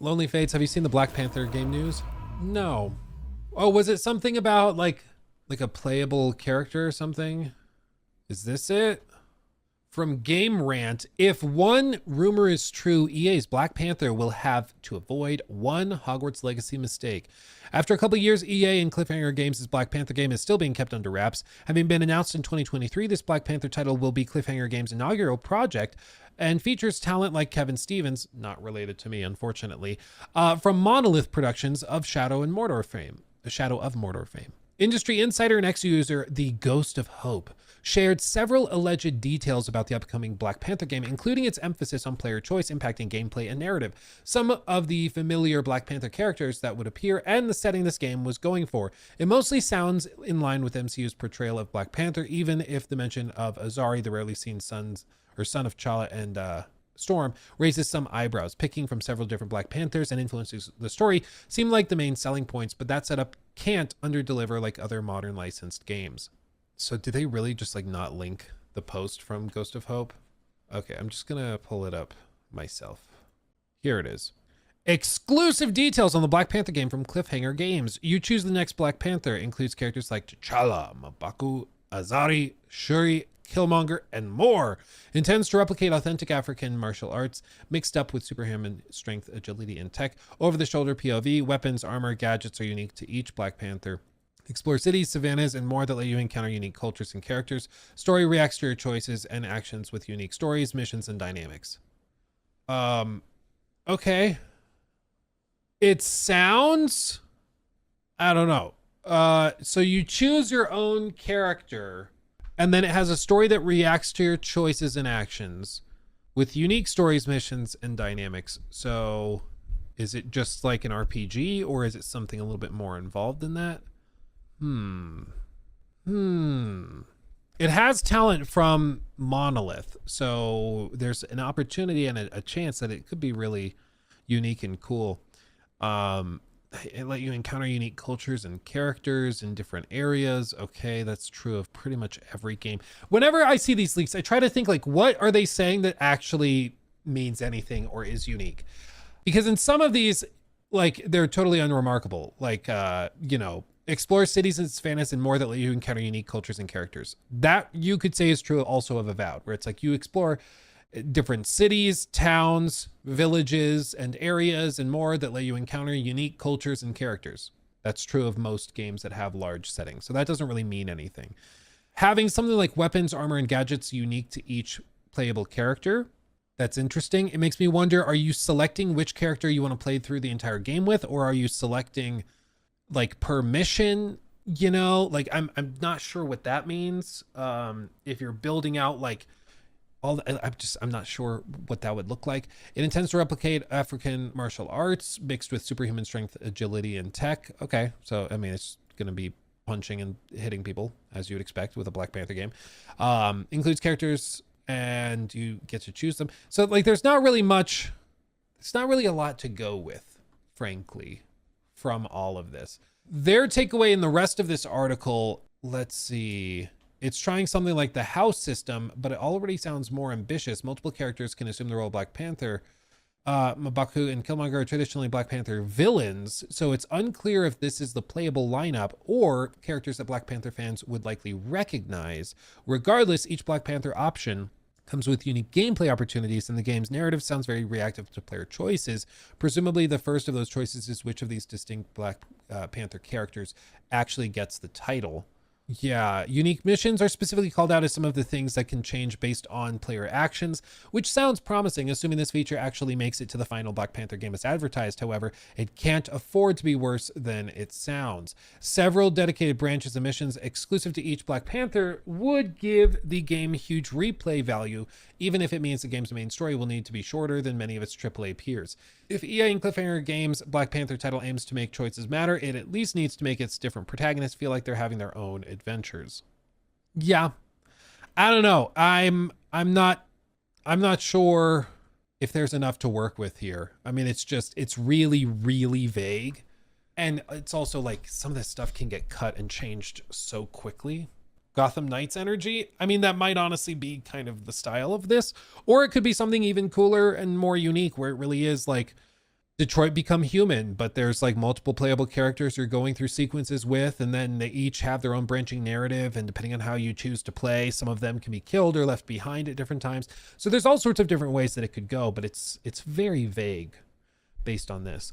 Lonely Fates, have you seen the Black Panther game news? No. Oh, was it something about like a playable character or something? Is this it? From Game Rant, if one rumor is true, EA's Black Panther will have to avoid one Hogwarts Legacy mistake. After a couple of years, EA and Cliffhanger Games' Black Panther game is still being kept under wraps. Having been announced in 2023, this Black Panther title will be Cliffhanger Games' inaugural project and features talent like Kevin Stevens, not related to me, unfortunately, from Monolith Productions of Shadow of Mordor fame. Industry insider and ex-user The Ghost of Hope shared several alleged details about the upcoming Black Panther game, including its emphasis on player choice impacting gameplay and narrative, some of the familiar Black Panther characters that would appear, and the setting this game was going for. It mostly sounds in line with MCU's portrayal of Black Panther, even if the mention of Azari, the rarely seen son of T'Challa and Storm, raises some eyebrows. Picking from several different Black Panthers and influences the story seem like the main selling points, but that setup can't under-deliver like other modern licensed games. So did they really just like not link the post from Ghost of Hope? Okay, I'm just gonna pull it up myself. Here it is. Exclusive details on the Black Panther game from Cliffhanger Games. You choose the next Black Panther. Includes characters like T'Challa, M'Baku, Azari, Shuri, Killmonger, and more. Intends to replicate authentic African martial arts mixed up with superhuman strength, agility, and tech. Over-the-shoulder POV, weapons, armor, gadgets are unique to each Black Panther. Explore cities, savannas, and more that let you encounter unique cultures and characters. Story reacts to your choices and actions with unique stories, missions, and dynamics. Okay. It sounds... I don't know. So you choose your own character, and then it has a story that reacts to your choices and actions with unique stories, missions, and dynamics. So is it just like an RPG, or is it something a little bit more involved than that? It has talent from Monolith, so there's an opportunity and a chance that it could be really unique and cool. It let you encounter unique cultures and characters in different areas. Okay, that's true of pretty much every game. Whenever I see these leaks, I try to think like, what are they saying that actually means anything or is unique? Because in some of these, like, they're totally unremarkable. Like, explore cities and savannas and more that let you encounter unique cultures and characters. That you could say is true also of Avowed, where it's like you explore different cities, towns, villages, and areas and more that let you encounter unique cultures and characters. That's true of most games that have large settings. So that doesn't really mean anything. Having something like weapons, armor, and gadgets unique to each playable character, that's interesting. It makes me wonder, are you selecting which character you want to play through the entire game with, or are you selecting like per mission? Like I'm not sure what that means. If you're building out like I'm not sure what that would look like. It intends to replicate African martial arts mixed with superhuman strength, agility, and tech. Okay, so I mean, it's going to be punching and hitting people as you would expect with a Black Panther game. Includes characters and you get to choose them. So like, there's not really much. It's not really a lot to go with, frankly, from all of this. Their takeaway in the rest of this article, let's see. It's trying something like the house system, but it already sounds more ambitious. Multiple characters can assume the role of Black Panther. M'Baku and Killmonger are traditionally Black Panther villains, so it's unclear if this is the playable lineup or characters that Black Panther fans would likely recognize. Regardless, each Black Panther option comes with unique gameplay opportunities, and the game's narrative sounds very reactive to player choices. Presumably, the first of those choices is which of these distinct Black Panther characters actually gets the title. Yeah, unique missions are specifically called out as some of the things that can change based on player actions, which sounds promising, assuming this feature actually makes it to the final Black Panther game as advertised. However, it can't afford to be worse than it sounds. Several dedicated branches and missions exclusive to each Black Panther would give the game huge replay value, even if it means the game's main story will need to be shorter than many of its AAA peers. If EA and Cliffhanger Games' Black Panther title aims to make choices matter, it at least needs to make its different protagonists feel like they're having their own adventures. Yeah, I don't know. I'm not sure if there's enough to work with here. I mean, it's really, really vague. And it's also like some of this stuff can get cut and changed so quickly. Gotham Knights energy. I mean, that might honestly be kind of the style of this, or it could be something even cooler and more unique where it really is like Detroit become human, but there's like multiple playable characters you're going through sequences with, and then they each have their own branching narrative, and depending on how you choose to play, some of them can be killed or left behind at different times. So there's all sorts of different ways that it could go, but it's very vague based on this.